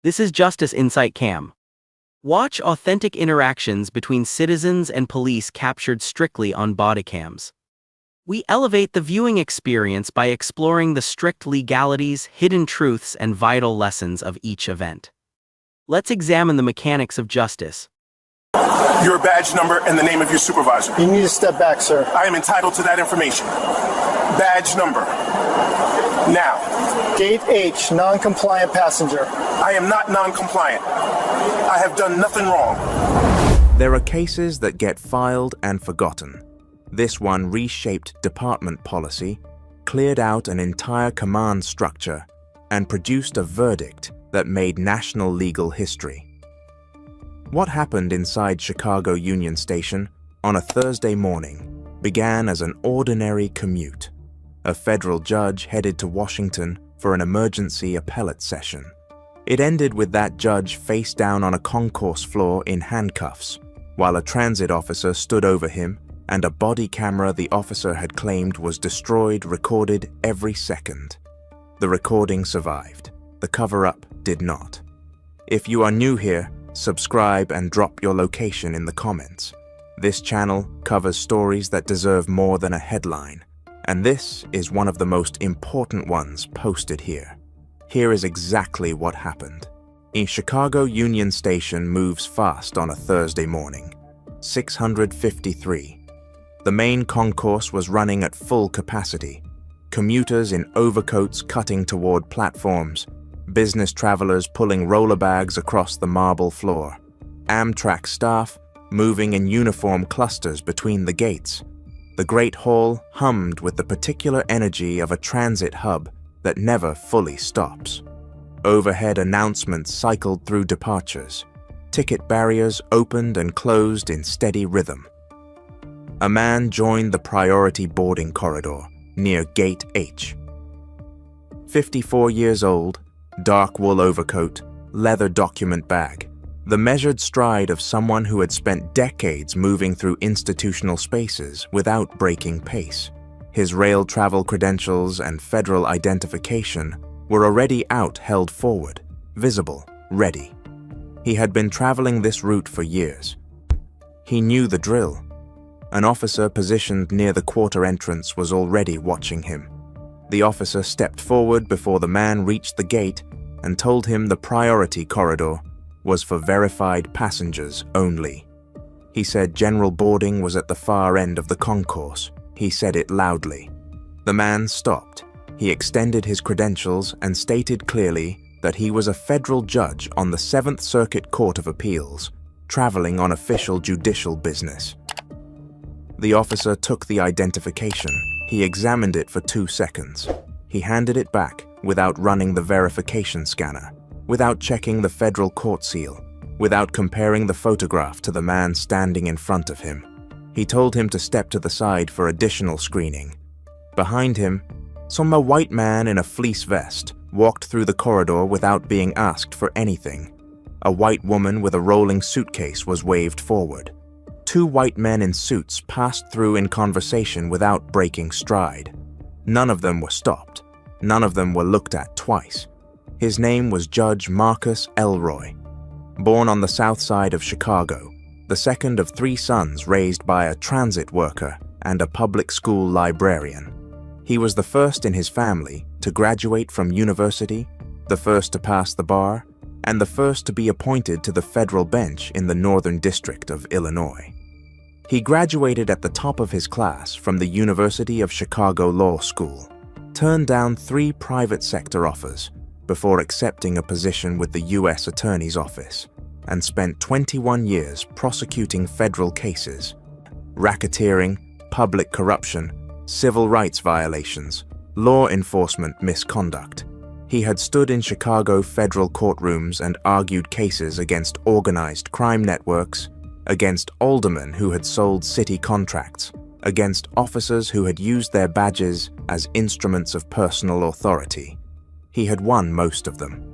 This is Justice Insight Cam. Watch authentic interactions between citizens and police captured strictly on bodycams. We elevate the viewing experience by exploring the strict legalities, hidden truths, and vital lessons of each event. Let's examine the mechanics of justice. Your badge number and the name of your supervisor. You need to step back, sir. I am entitled to that information. Badge number. Now. Gate H, non-compliant passenger. I am not non-compliant. I have done nothing wrong. There are cases that get filed and forgotten. This one reshaped department policy, cleared out an entire command structure, and produced a verdict that made national legal history. What happened inside Chicago Union Station on a Thursday morning began as an ordinary commute. A federal judge headed to Washington for an emergency appellate session. It ended with that judge face down on a concourse floor in handcuffs, while a transit officer stood over him and a body camera the officer had claimed was destroyed recorded every second. The recording survived. The cover-up did not. If you are new here, subscribe and drop your location in the comments. This channel covers stories that deserve more than a headline, and this is one of the most important ones posted here. Here is exactly what happened. In Chicago Union Station moves fast on a Thursday morning. 653. The main concourse was running at full capacity. Commuters in overcoats cutting toward platforms. Business travelers pulling roller bags across the marble floor. Amtrak staff moving in uniform clusters between the gates. The Great Hall hummed with the particular energy of a transit hub that never fully stops. Overhead announcements cycled through departures. Ticket barriers opened and closed in steady rhythm. A man joined the priority boarding corridor near Gate H. 54 years old, dark wool overcoat, leather document bag. The measured stride of someone who had spent decades moving through institutional spaces without breaking pace. His rail travel credentials and federal identification were already out, held forward, visible, ready. He had been traveling this route for years. He knew the drill. An officer positioned near the quarter entrance was already watching him. The officer stepped forward before the man reached the gate and told him the priority corridor was for verified passengers only. He said general boarding was at the far end of the concourse. He said it loudly. The man stopped. He extended his credentials and stated clearly that he was a federal judge on the 7th Circuit Court of Appeals, traveling on official judicial business. The officer took the identification. He examined it for 2 seconds. He handed it back without running the verification scanner, without checking the federal court seal, without comparing the photograph to the man standing in front of him. He told him to step to the side for additional screening. Behind him, some white man in a fleece vest walked through the corridor without being asked for anything. A white woman with a rolling suitcase was waved forward. 2 white men in suits passed through in conversation without breaking stride. None of them were stopped. None of them were looked at twice. His name was Judge Marcus Elroy. Born on the south side of Chicago, the second of 3 sons raised by a transit worker and a public school librarian. He was the first in his family to graduate from university, the first to pass the bar, and the first to be appointed to the federal bench in the Northern District of Illinois. He graduated at the top of his class from the University of Chicago Law School, turned down 3 private sector offers before accepting a position with the U.S. Attorney's Office, and spent 21 years prosecuting federal cases, racketeering, public corruption, civil rights violations, law enforcement misconduct. He had stood in Chicago federal courtrooms and argued cases against organized crime networks, against aldermen who had sold city contracts, against officers who had used their badges as instruments of personal authority. He had won most of them.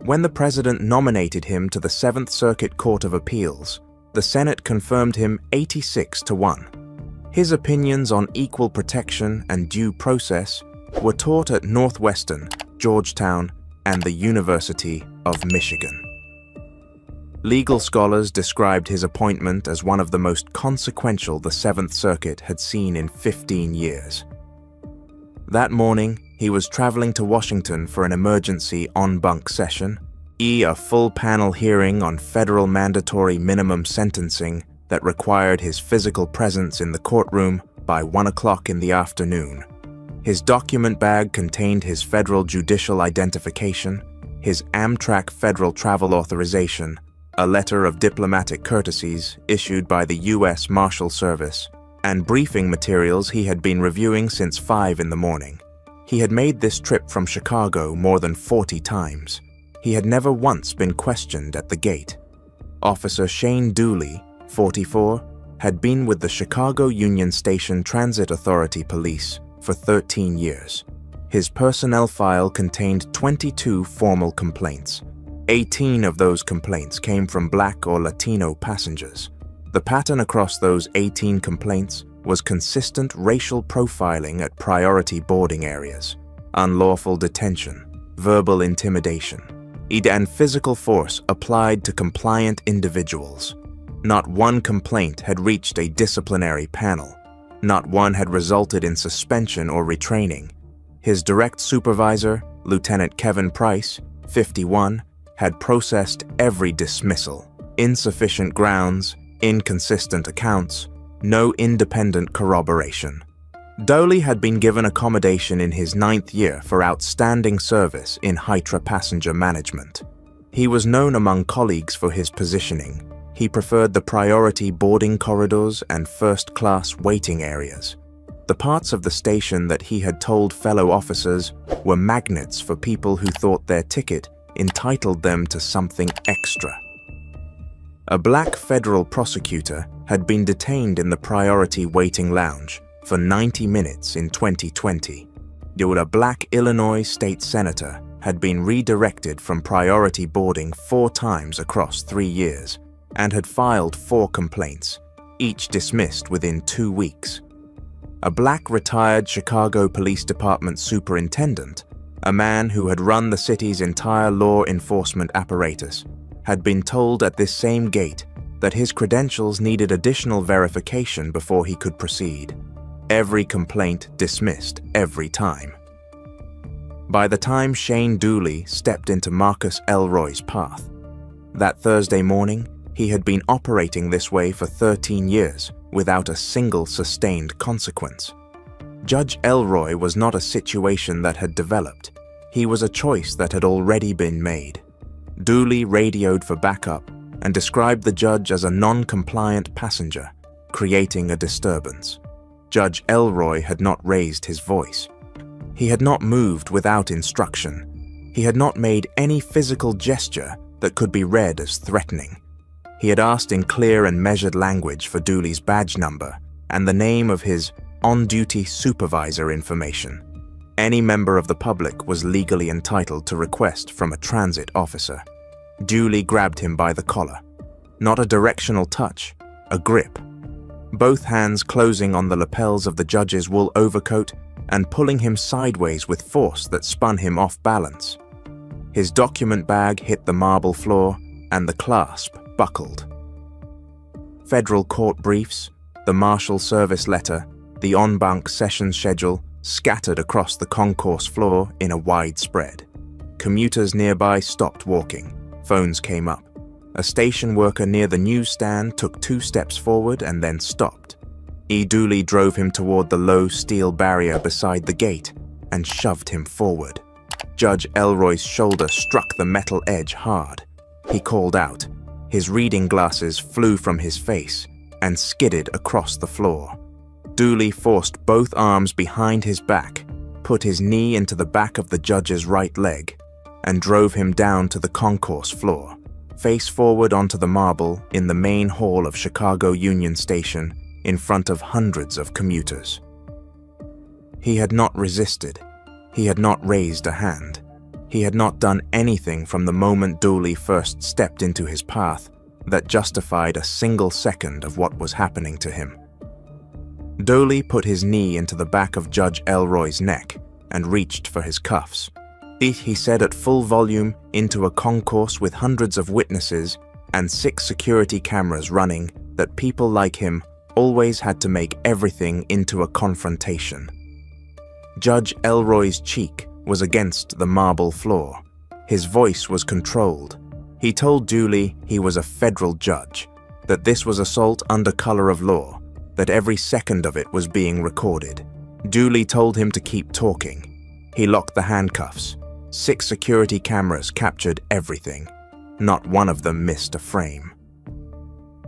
When the president nominated him to the 7th Circuit Court of Appeals, the Senate confirmed him 86-1. His opinions on equal protection and due process were taught at Northwestern, Georgetown, and the University of Michigan. Legal scholars described his appointment as one of the most consequential the Seventh Circuit had seen in 15 years. That morning, he was traveling to Washington for an emergency en banc session, a full panel hearing on federal mandatory minimum sentencing that required his physical presence in the courtroom by 1 o'clock in the afternoon. His document bag contained his federal judicial identification, his Amtrak federal travel authorization, a letter of diplomatic courtesies issued by the U.S. Marshal Service, and briefing materials he had been reviewing since 5 in the morning. He had made this trip from Chicago more than 40 times. He had never once been questioned at the gate. Officer Shane Dooley, 44, had been with the Chicago Union Station Transit Authority Police for 13 years. His personnel file contained 22 formal complaints. 18 of those complaints came from Black or Latino passengers. The pattern across those 18 complaints was consistent racial profiling at priority boarding areas, unlawful detention, verbal intimidation, and physical force applied to compliant individuals. Not one complaint had reached a disciplinary panel. Not one had resulted in suspension or retraining. His direct supervisor, Lieutenant Kevin Price, 51, had processed every dismissal, insufficient grounds, inconsistent accounts, no independent corroboration. Dooley had been given accommodation in his 9th year for outstanding service in Hydra passenger management. He was known among colleagues for his positioning. He preferred the priority boarding corridors and first-class waiting areas. The parts of the station that he had told fellow officers were magnets for people who thought their ticket entitled them to something extra. A black federal prosecutor had been detained in the priority waiting lounge for 90 minutes in 2020. A black Illinois state senator had been redirected from priority boarding 4 times across 3 years and had filed 4 complaints, each dismissed within 2 weeks. A black retired Chicago Police Department superintendent, a man who had run the city's entire law enforcement apparatus, had been told at this same gate that his credentials needed additional verification before he could proceed. Every complaint dismissed every time. By the time Shane Dooley stepped into Marcus Elroy's path, that Thursday morning, he had been operating this way for 13 years without a single sustained consequence. Judge Elroy was not a situation that had developed. He was a choice that had already been made. Dooley radioed for backup and described the judge as a non-compliant passenger, creating a disturbance. Judge Elroy had not raised his voice. He had not moved without instruction. He had not made any physical gesture that could be read as threatening. He had asked in clear and measured language for Dooley's badge number and the name of his on-duty supervisor information. Any member of the public was legally entitled to request from a transit officer. Dooley grabbed him by the collar. Not a directional touch, a grip. Both hands closing on the lapels of the judge's wool overcoat and pulling him sideways with force that spun him off balance. His document bag hit the marble floor and the clasp buckled. Federal court briefs, the Marshal Service letter, the en banc session schedule scattered across the concourse floor in a wide spread. Commuters nearby stopped walking. Phones came up. A station worker near the newsstand took 2 steps forward and then stopped. Dooley drove him toward the low steel barrier beside the gate and shoved him forward. Judge Elroy's shoulder struck the metal edge hard. He called out. His reading glasses flew from his face and skidded across the floor. Dooley forced both arms behind his back, put his knee into the back of the judge's right leg, and drove him down to the concourse floor, face forward onto the marble in the main hall of Chicago Union Station in front of hundreds of commuters. He had not resisted. He had not raised a hand. He had not done anything from the moment Dooley first stepped into his path that justified a single second of what was happening to him. Dooley put his knee into the back of Judge Elroy's neck and reached for his cuffs. He said at full volume into a concourse with hundreds of witnesses and 6 security cameras running that people like him always had to make everything into a confrontation. Judge Elroy's cheek was against the marble floor. His voice was controlled. He told Dooley he was a federal judge, that this was assault under color of law, that every second of it was being recorded. Dooley told him to keep talking. He locked the handcuffs. 6 security cameras captured everything. Not one of them missed a frame.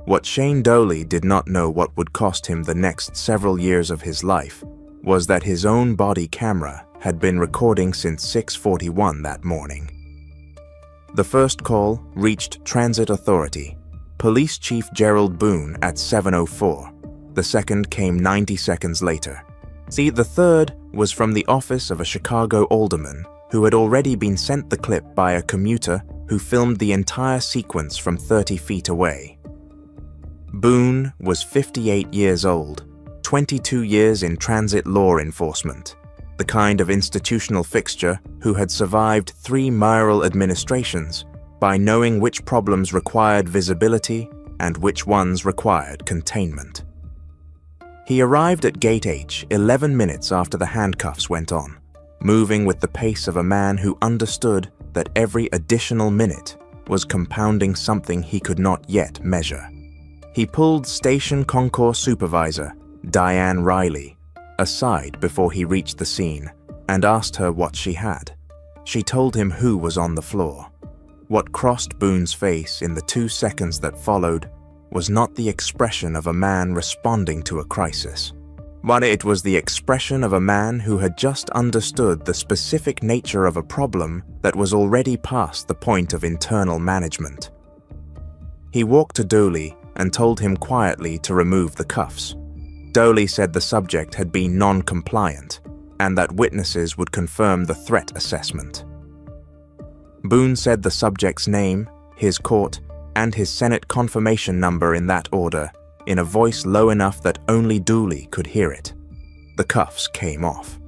What Shane Dooley did not know what would cost him the next several years of his life was that his own body camera had been recording since 6:41 that morning. The first call reached Transit Authority, Police Chief Gerald Boone at 7:04. The second came 90 seconds later. The third was from the office of a Chicago alderman who had already been sent the clip by a commuter who filmed the entire sequence from 30 feet away. Boone was 58 years old, 22 years in transit law enforcement, the kind of institutional fixture who had survived 3 mayoral administrations by knowing which problems required visibility and which ones required containment. He arrived at Gate H 11 minutes after the handcuffs went on, moving with the pace of a man who understood that every additional minute was compounding something he could not yet measure. He pulled Station Concourse Supervisor Diane Riley aside before he reached the scene and asked her what she had. She told him who was on the floor. What crossed Boone's face in the 2 seconds that followed was not the expression of a man responding to a crisis, but it was the expression of a man who had just understood the specific nature of a problem that was already past the point of internal management. He walked to Dooley and told him quietly to remove the cuffs. Dooley said the subject had been non-compliant and that witnesses would confirm the threat assessment. Boone said the subject's name, his court, and his Senate confirmation number in that order, in a voice low enough that only Dooley could hear it. The cuffs came off.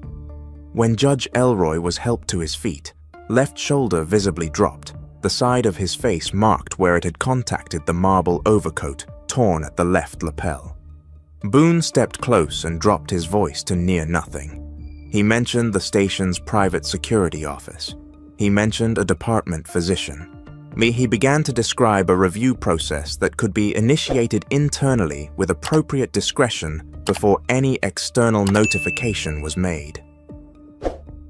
When Judge Elroy was helped to his feet, left shoulder visibly dropped, the side of his face marked where it had contacted the marble overcoat, torn at the left lapel. Boone stepped close and dropped his voice to near nothing. He mentioned the station's private security office. He mentioned a department physician. He began to describe a review process that could be initiated internally with appropriate discretion before any external notification was made.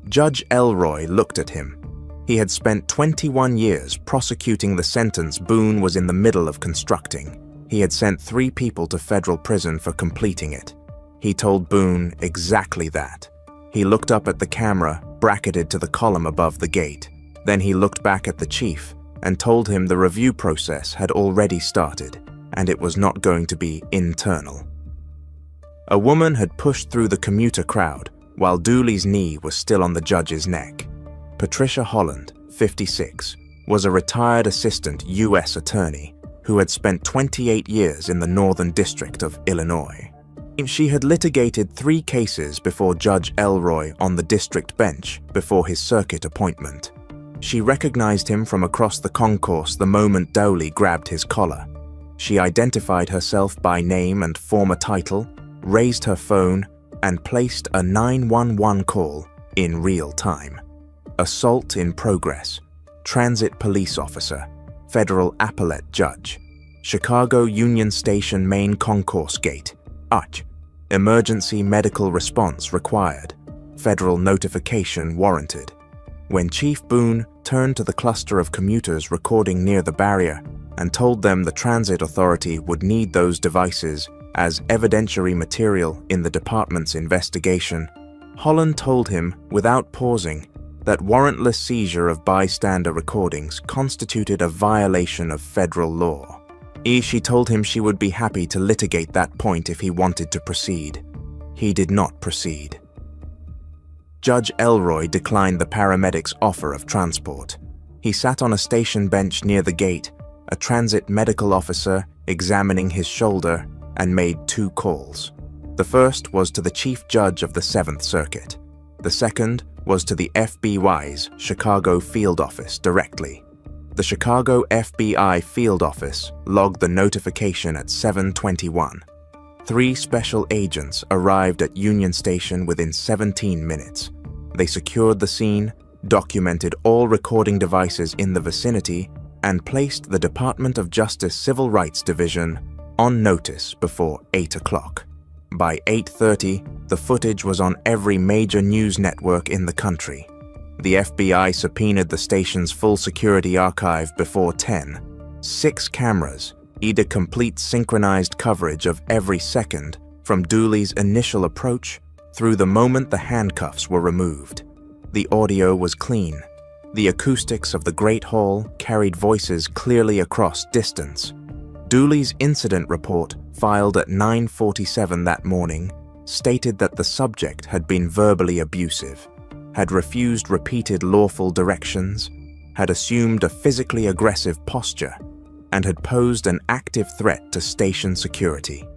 Judge Elroy looked at him. He had spent 21 years prosecuting the sentence Boone was in the middle of constructing. He had sent 3 people to federal prison for completing it. He told Boone exactly that. He looked up at the camera bracketed to the column above the gate. Then he looked back at the chief and told him the review process had already started, and it was not going to be internal. A woman had pushed through the commuter crowd while Dooley's knee was still on the judge's neck. Patricia Holland, 56, was a retired assistant U.S. attorney who had spent 28 years in the Northern District of Illinois. She had litigated 3 cases before Judge Elroy on the district bench before his circuit appointment. She recognized him from across the concourse the moment Dooley grabbed his collar. She identified herself by name and former title, raised her phone, and placed a 911 call in real time. Assault in progress. Transit police officer. Federal appellate judge. Chicago Union Station main concourse gate. Arch. Emergency medical response required. Federal notification warranted. When Chief Boone turned to the cluster of commuters recording near the barrier and told them the transit authority would need those devices as evidentiary material in the department's investigation, Holland told him, without pausing, that warrantless seizure of bystander recordings constituted a violation of federal law. She told him she would be happy to litigate that point if he wanted to proceed. He did not proceed. Judge Elroy declined the paramedic's offer of transport. He sat on a station bench near the gate, a transit medical officer examining his shoulder, and made 2 calls. The first was to the Chief Judge of the 7th Circuit. The second was to the FBI's Chicago field office directly. The Chicago FBI field office logged the notification at 7:21. 3 special agents arrived at Union Station within 17 minutes. They secured the scene, documented all recording devices in the vicinity, and placed the Department of Justice Civil Rights Division on notice before 8 o'clock. By 8:30, the footage was on every major news network in the country. The FBI subpoenaed the station's full security archive before 10. 6 cameras, either complete synchronized coverage of every second from Dooley's initial approach through the moment the handcuffs were removed. The audio was clean. The acoustics of the Great Hall carried voices clearly across distance. Dooley's incident report, filed at 9:47 that morning, stated that the subject had been verbally abusive, had refused repeated lawful directions, had assumed a physically aggressive posture, and had posed an active threat to station security.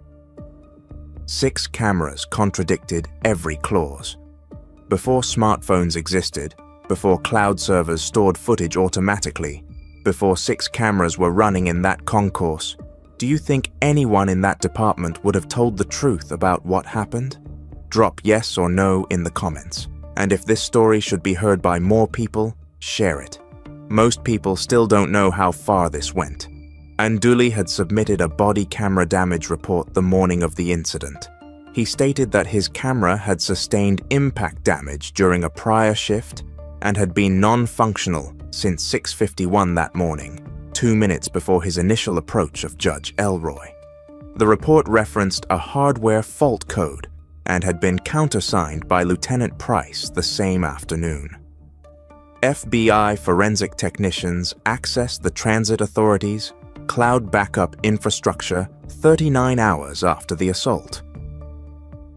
6 cameras contradicted every clause. Before smartphones existed, before cloud servers stored footage automatically, before 6 cameras were running in that concourse, do you think anyone in that department would have told the truth about what happened? Drop yes or no in the comments. And if this story should be heard by more people, share it. Most people still don't know how far this went. And Dooley had submitted a body camera damage report the morning of the incident. He stated that his camera had sustained impact damage during a prior shift and had been non-functional since 6:51 that morning, 2 minutes before his initial approach of Judge Elroy. The report referenced a hardware fault code and had been countersigned by Lieutenant Price the same afternoon. FBI forensic technicians accessed the transit authorities' cloud backup infrastructure 39 hours after the assault.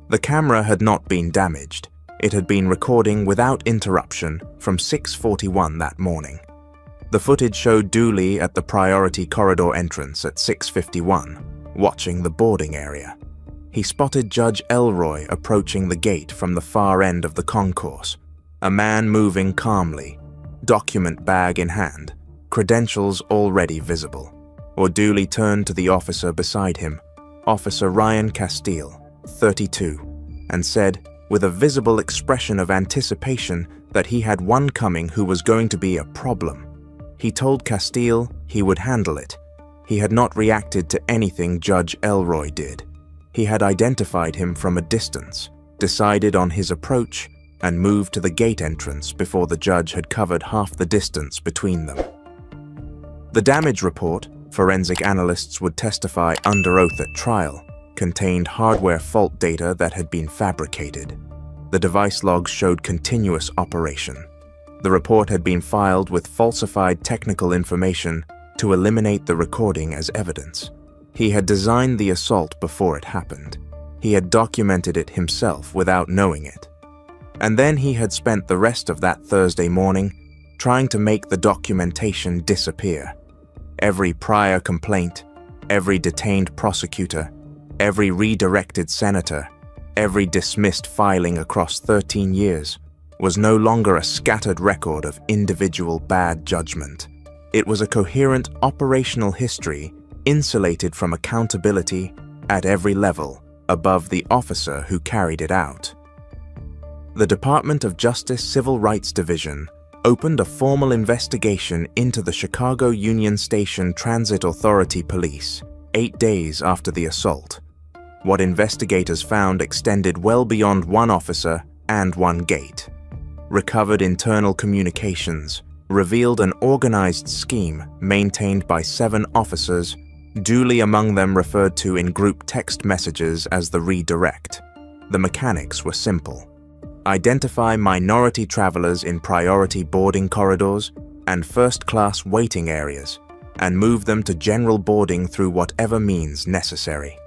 The camera had not been damaged. It had been recording without interruption from 6:41 that morning. The footage showed Dooley at the priority corridor entrance at 6:51, watching the boarding area. He spotted Judge Elroy approaching the gate from the far end of the concourse, a man moving calmly, document bag in hand, credentials already visible. Or Dooley turned to the officer beside him, Officer Ryan Castile, 32, and said, with a visible expression of anticipation, that he had one coming who was going to be a problem. He told Castile he would handle it. He had not reacted to anything Judge Elroy did. He had identified him from a distance, decided on his approach, and moved to the gate entrance before the judge had covered half the distance between them. The damage report, forensic analysts would testify under oath at trial, contained hardware fault data that had been fabricated. The device logs showed continuous operation. The report had been filed with falsified technical information to eliminate the recording as evidence. He had designed the assault before it happened. He had documented it himself without knowing it. And then he had spent the rest of that Thursday morning trying to make the documentation disappear. Every prior complaint, every detained prosecutor, every redirected senator, every dismissed filing across 13 years was no longer a scattered record of individual bad judgment. It was a coherent operational history insulated from accountability at every level above the officer who carried it out. The Department of Justice Civil Rights Division opened a formal investigation into the Chicago Union Station Transit Authority Police 8 days after the assault. What investigators found extended well beyond one officer and one gate. Recovered internal communications revealed an organized scheme maintained by 7 officers, duly among them referred to in group text messages as the redirect. The mechanics were simple. Identify minority travelers in priority boarding corridors and first-class waiting areas, and move them to general boarding through whatever means necessary.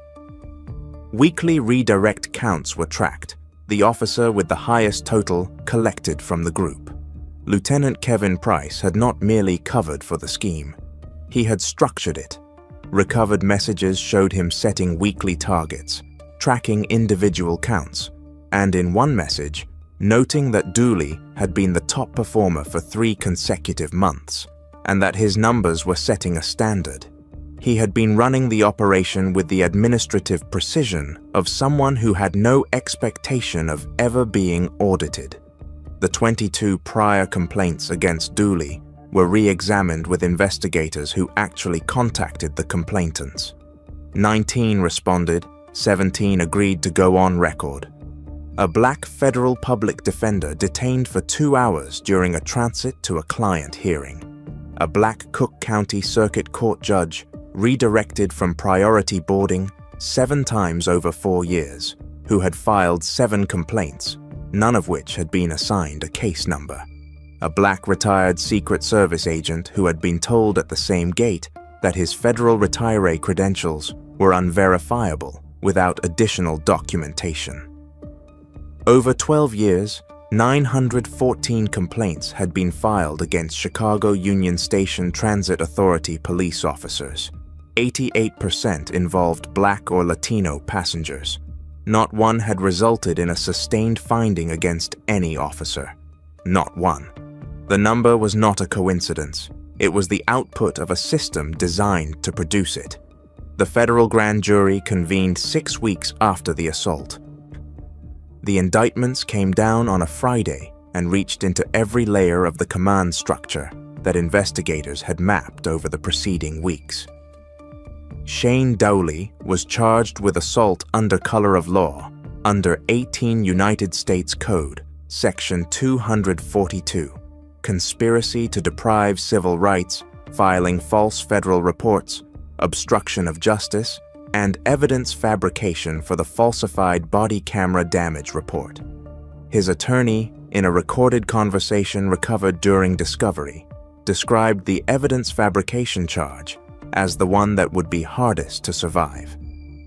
Weekly redirect counts were tracked, the officer with the highest total collected from the group. Lieutenant Kevin Price had not merely covered for the scheme. He had structured it. Recovered messages showed him setting weekly targets, tracking individual counts, and in one message, noting that Dooley had been the top performer for 3 consecutive months, and that his numbers were setting a standard. He had been running the operation with the administrative precision of someone who had no expectation of ever being audited. The 22 prior complaints against Dooley were re-examined with investigators who actually contacted the complainants. 19 responded, 17 agreed to go on record. A black federal public defender detained for 2 hours during a transit to a client hearing. A black Cook County Circuit Court judge redirected from priority boarding 7 times over 4 years, who had filed 7 complaints, none of which had been assigned a case number. A black retired Secret Service agent who had been told at the same gate that his federal retiree credentials were unverifiable without additional documentation. Over 12 years, 914 complaints had been filed against Chicago Union Station Transit Authority police officers. 88% involved Black or Latino passengers. Not one had resulted in a sustained finding against any officer. Not one. The number was not a coincidence. It was the output of a system designed to produce it. The federal grand jury convened 6 weeks after the assault. The indictments came down on a Friday and reached into every layer of the command structure that investigators had mapped over the preceding weeks. Shane Dooley was charged with assault under color of law under 18 United States Code, Section 242, conspiracy to deprive civil rights, filing false federal reports, obstruction of justice, and evidence fabrication for the falsified body camera damage report. His attorney, in a recorded conversation recovered during discovery, described the evidence fabrication charge as the one that would be hardest to survive.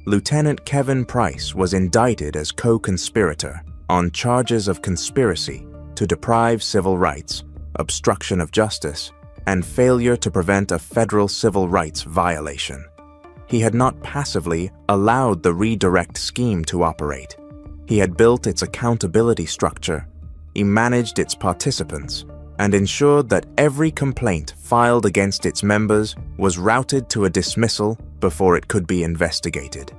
Lieutenant Kevin Price was indicted as co-conspirator on charges of conspiracy to deprive civil rights, obstruction of justice, and failure to prevent a federal civil rights violation. He had not passively allowed the redirect scheme to operate. He had built its accountability structure, he managed its participants, and ensured that every complaint filed against its members was routed to a dismissal before it could be investigated.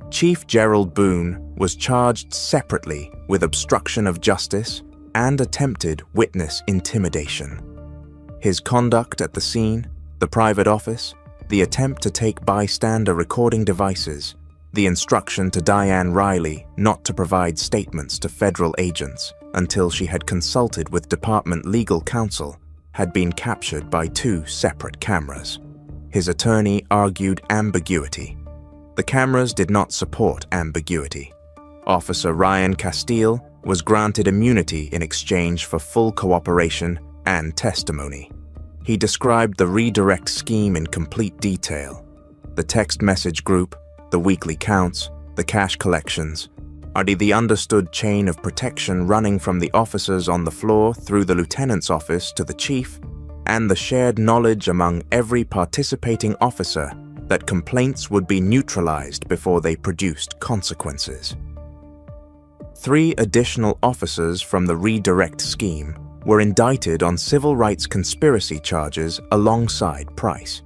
Chief Gerald Boone was charged separately with obstruction of justice and attempted witness intimidation. His conduct at the scene, the private office, the attempt to take bystander recording devices, the instruction to Diane Riley not to provide statements to federal agents until she had consulted with department legal counsel, had been captured by 2 separate cameras. His attorney argued ambiguity. The cameras did not support ambiguity. Officer Ryan Castile was granted immunity in exchange for full cooperation and testimony. He described the redirect scheme in complete detail. The text message group, the weekly counts, the cash collections, are the understood chain of protection running from the officers on the floor through the lieutenant's office to the chief, and the shared knowledge among every participating officer that complaints would be neutralized before they produced consequences. 3 additional officers from the redirect scheme were indicted on civil rights conspiracy charges alongside Price.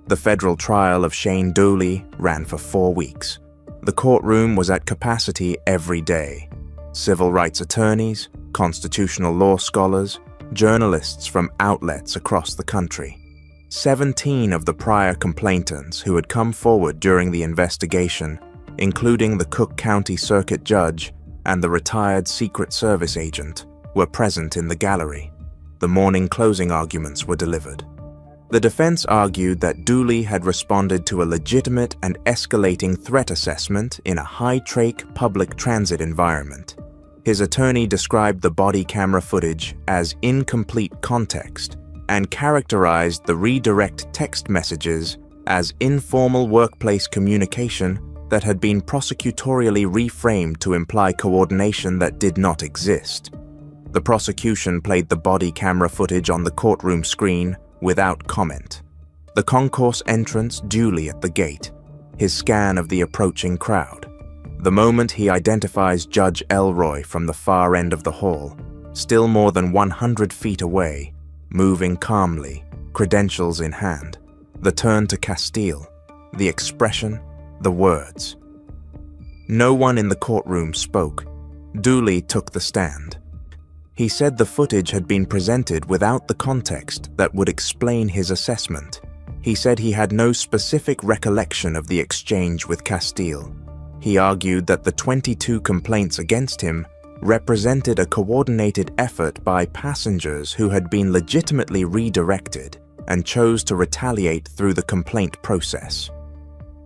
The federal trial of Shane Dooley ran for 4 weeks. The courtroom was at capacity every day. Civil rights attorneys, constitutional law scholars, journalists from outlets across the country. 17 of the prior complainants who had come forward during the investigation, including the Cook County Circuit Judge and the retired Secret Service agent, were present in the gallery. The morning closing arguments were delivered. The defense argued that Dooley had responded to a legitimate and escalating threat assessment in a high-traffic public transit environment. His attorney described the body camera footage as incomplete context and characterized the redirect text messages as informal workplace communication that had been prosecutorially reframed to imply coordination that did not exist. The prosecution played the body camera footage on the courtroom screen without comment. The concourse entrance duly at the gate, his scan of the approaching crowd. The moment he identifies Judge Elroy from the far end of the hall, still more than 100 feet away, moving calmly, credentials in hand, the turn to Castile, the expression, the words. No one in the courtroom spoke. Dooley took the stand. He said the footage had been presented without the context that would explain his assessment. He said he had no specific recollection of the exchange with Castile. He argued that the 22 complaints against him represented a coordinated effort by passengers who had been legitimately redirected and chose to retaliate through the complaint process.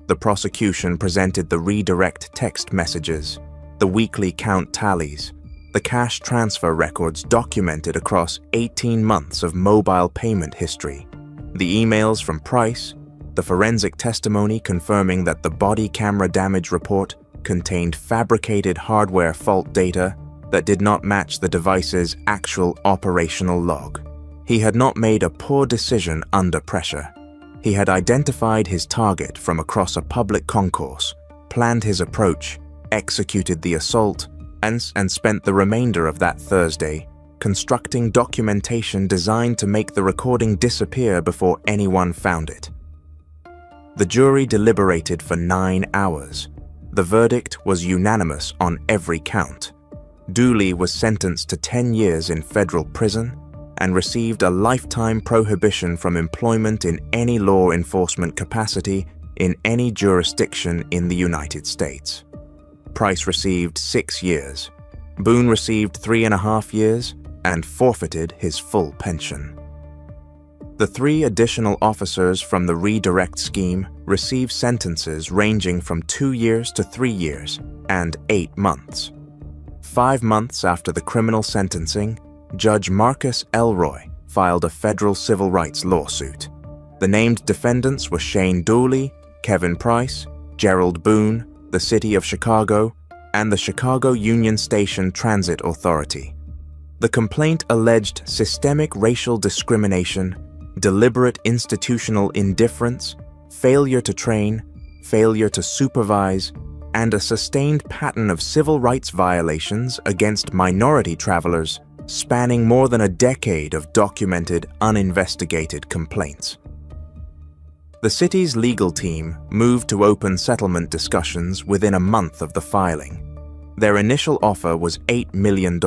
The prosecution presented the redirect text messages, the weekly count tallies, the cash transfer records documented across 18 months of mobile payment history, the emails from Price, the forensic testimony confirming that the body camera damage report contained fabricated hardware fault data that did not match the device's actual operational log. He had not made a poor decision under pressure. He had identified his target from across a public concourse, planned his approach, executed the assault, and spent the remainder of that Thursday constructing documentation designed to make the recording disappear before anyone found it. The jury deliberated for 9 hours. The verdict was unanimous on every count. Dooley was sentenced to 10 years in federal prison and received a lifetime prohibition from employment in any law enforcement capacity in any jurisdiction in the United States. Price received 6 years. Boone received 3.5 years and forfeited his full pension. The 3 additional officers from the redirect scheme received sentences ranging from 2 years to 3 years and 8 months. 5 months after the criminal sentencing, Judge Marcus Elroy filed a federal civil rights lawsuit. The named defendants were Shane Dooley, Kevin Price, Gerald Boone, the City of Chicago, and the Chicago Union Station Transit Authority. The complaint alleged systemic racial discrimination, deliberate institutional indifference, failure to train, failure to supervise, and a sustained pattern of civil rights violations against minority travelers spanning more than a decade of documented, uninvestigated complaints. The city's legal team moved to open settlement discussions within a month of the filing. Their initial offer was $8 million,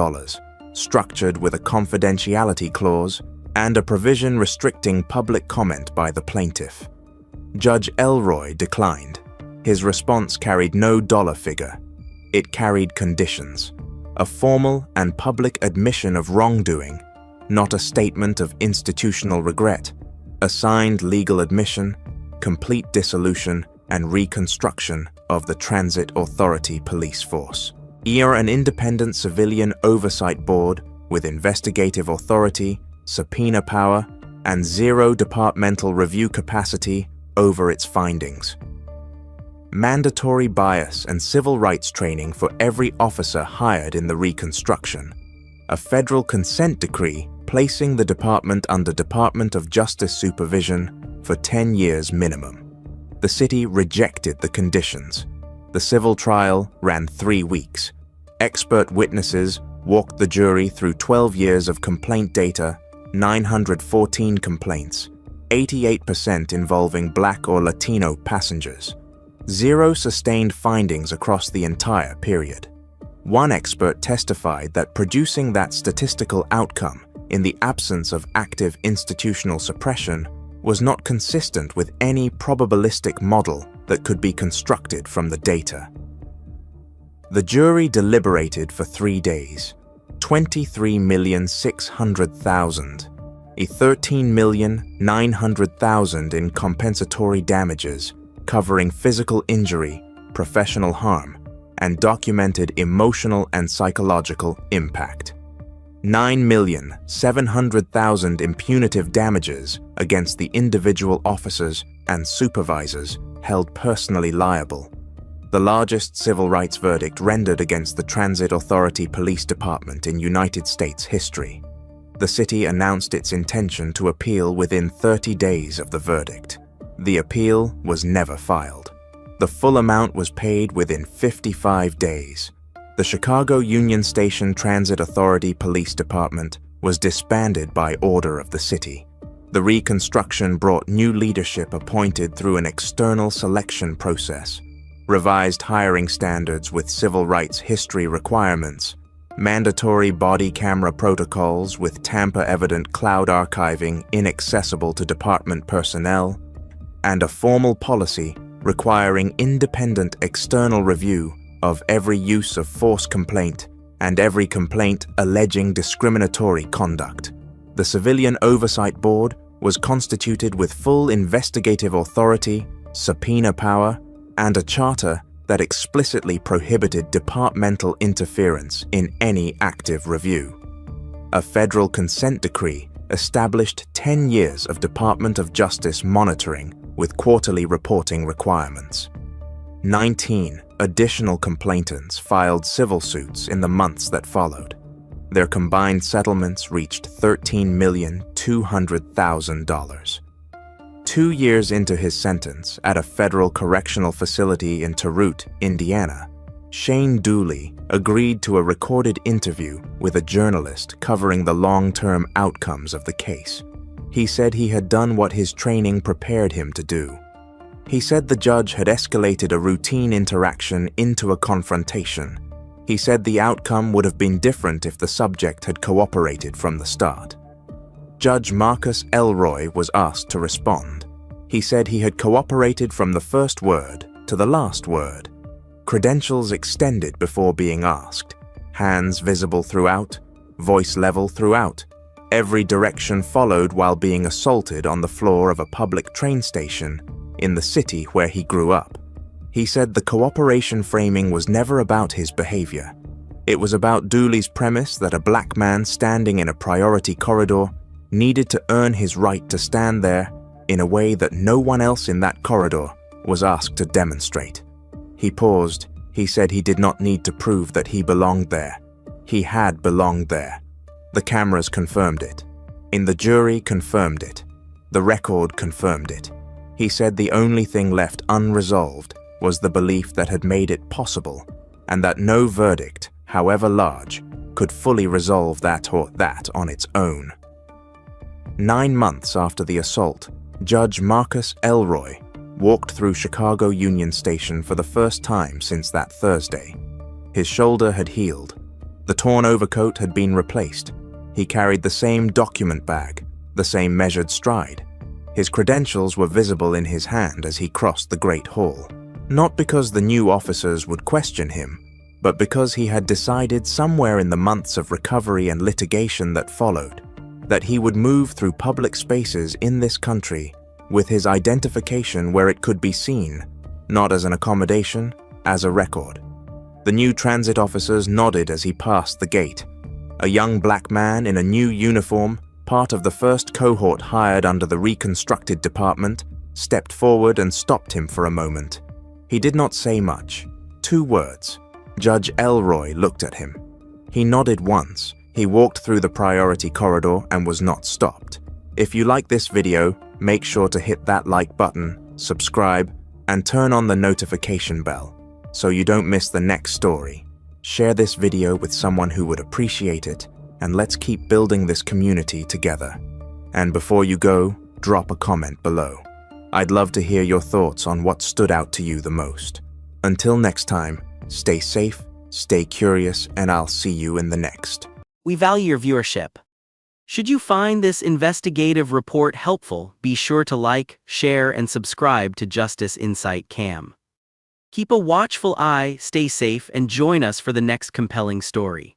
structured with a confidentiality clause and a provision restricting public comment by the plaintiff. Judge Elroy declined. His response carried no dollar figure. It carried conditions. A formal and public admission of wrongdoing, not a statement of institutional regret, a signed legal admission, complete dissolution and reconstruction of the Transit Authority police force. An independent civilian oversight board with investigative authority, subpoena power, and zero departmental review capacity over its findings. Mandatory bias and civil rights training for every officer hired in the reconstruction. A federal consent decree placing the department under Department of Justice supervision for 10 years minimum. The city rejected the conditions. The civil trial ran 3 weeks. Expert witnesses walked the jury through 12 years of complaint data, 914 complaints, 88% involving Black or Latino passengers. 0 sustained findings across the entire period. One expert testified that producing that statistical outcome in the absence of active institutional suppression was not consistent with any probabilistic model that could be constructed from the data. The jury deliberated for 3 days. 23,600,000, a 13,900,000 in compensatory damages, covering physical injury, professional harm, and documented emotional and psychological impact. 9,700,000 in punitive damages against the individual officers and supervisors held personally liable. The largest civil rights verdict rendered against the Transit Authority Police Department in United States history. The city announced its intention to appeal within 30 days of the verdict. The appeal was never filed. The The full amount was paid within 55 days. The Chicago Union Station Transit Authority Police Department was disbanded by order of the city. The reconstruction brought new leadership appointed through an external selection process, revised hiring standards with civil rights history requirements, mandatory body camera protocols with tamper-evident cloud archiving inaccessible to department personnel, and a formal policy requiring independent external review of every use of force complaint and every complaint alleging discriminatory conduct. The Civilian Oversight Board was constituted with full investigative authority, subpoena power, and a charter that explicitly prohibited departmental interference in any active review. A federal consent decree established 10 years of Department of Justice monitoring with quarterly reporting requirements. 19 additional complainants filed civil suits in the months that followed. Their combined settlements reached $13,200,000. 2 years into his sentence at a federal correctional facility in Terute, Indiana, Shane Dooley agreed to a recorded interview with a journalist covering the long-term outcomes of the case. He said he had done what his training prepared him to do. He said the judge had escalated a routine interaction into a confrontation. He said the outcome would have been different if the subject had cooperated from the start. Judge Marcus Elroy was asked to respond. He said he had cooperated from the first word to the last word. Credentials extended before being asked. Hands visible throughout, voice level throughout. Every direction followed while being assaulted on the floor of a public train station in the city where he grew up. He said the cooperation framing was never about his behavior. It was about Dooley's premise that a black man standing in a priority corridor needed to earn his right to stand there in a way that no one else in that corridor was asked to demonstrate. He paused. He said he did not need to prove that he belonged there. He had belonged there. The cameras confirmed it. And the jury confirmed it. The record confirmed it. He said the only thing left unresolved was the belief that had made it possible, and that no verdict, however large, could fully resolve that or that on its own. 9 months after the assault, Judge Marcus Elroy walked through Chicago Union Station for the first time since that Thursday. His shoulder had healed. The torn overcoat had been replaced. He carried the same document bag, the same measured stride. His credentials were visible in his hand as he crossed the Great Hall, not because the new officers would question him, but because he had decided somewhere in the months of recovery and litigation that followed that he would move through public spaces in this country with his identification where it could be seen, not as an accommodation, as a record. The new transit officers nodded as he passed the gate. A young black man in a new uniform, part of the first cohort hired under the reconstructed department, stepped forward and stopped him for a moment. He did not say much. 2 words. Judge Elroy looked at him. He nodded once. He walked through the priority corridor and was not stopped. If you like this video, make sure to hit that like button, subscribe, and turn on the notification bell so you don't miss the next story. Share this video with someone who would appreciate it, and let's keep building this community together. And before you go, drop a comment below. I'd love to hear your thoughts on what stood out to you the most. Until next time, stay safe, stay curious, and I'll see you in the next. We value your viewership. Should you find this investigative report helpful, be sure to like, share, and subscribe to Justice Insight Cam. Keep a watchful eye, stay safe, and join us for the next compelling story.